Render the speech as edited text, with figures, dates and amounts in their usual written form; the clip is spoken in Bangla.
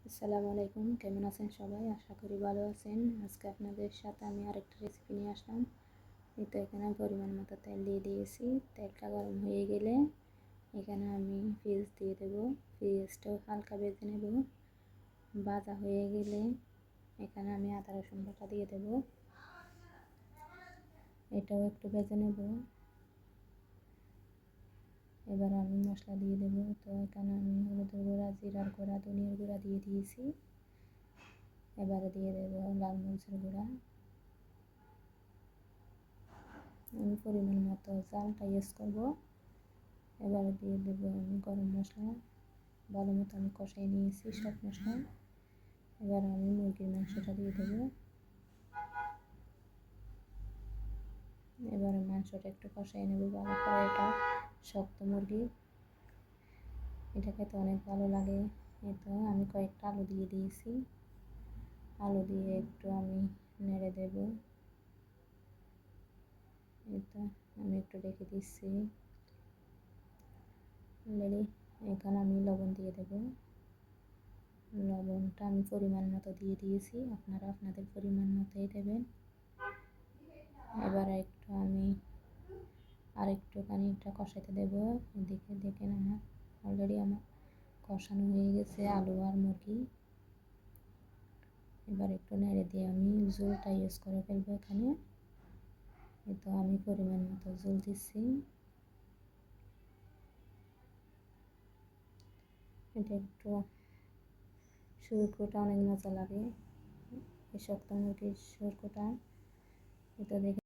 আসসালামু আলাইকুম, কেমন আছেন সবাই? আশা করি ভালো আছেন। আজকে আপনাদের সাথে আমি আরেকটা রেসিপি নিয়ে আসলাম। এই তো এখানে পরিমাণ মতো তেল দিয়ে দিয়েছি। তেলটা গরম হয়ে গেলে এখানে আমি পেঁয়াজ দিয়ে দেবো। পেঁয়াজটাও হালকা ভেজে নেব। ভাজা হয়ে গেলে এখানে আমি আদা রসুন বাটা দিয়ে দেবো। এটাও একটু ভেজে নেব। এবার আমি মশলা দিয়ে দেবো। তো এখানে আমি হলুদের গুঁড়া, জিরার গুঁড়া, ধনিয়ার গুঁড়া দিয়ে দিয়েছি। এবারে দিয়ে দেবো লাল মরিচের গুঁড়া। আমি পরিমাণ মতো চালটা ইউজ করবো। এবারে দিয়ে দেবো আমি গরম মশলা। ভালো মতো আমি কষাই নিয়েছি সব মশলা। এবার আমি মুরগির মাংসটা দিয়ে দেবো। এবারে মাংসটা একটু কষাই নেব ভালো করে। এটা শক্ত মুরগি, এটা খেতে অনেক ভালো লাগে। তো আমি কয়েকটা আলু দিয়ে দিয়েছি। আলু দিয়ে একটু আমি নেড়ে দেব। এটা আমি একটু রেখে দিচ্ছি অলরেডি। এখানে আমি লবণ দিয়ে দেব। লবণটা আমি পরিমাণ মতো দিয়ে দিয়েছি, আপনারা আপনাদের পরিমাণ মতোই দেবেন। এবার একটু আমি আরেকটুখানি এটা কষাতে দেবো। এদিকে দেখেন অলরেডি আমার কষানো হয়ে গেছে আলু আর মুরগি। এবার একটু নেড়ে দিয়ে আমি ঝোলটা ইউজ করে ফেলবো এখানে। তো আমি পরিমাণ মতো ঝোল দিচ্ছি। এটা একটু শুরকোটা অনেক মজা লাগে, এই শক্ত মুরগির শুরকোটা। এটা দেখে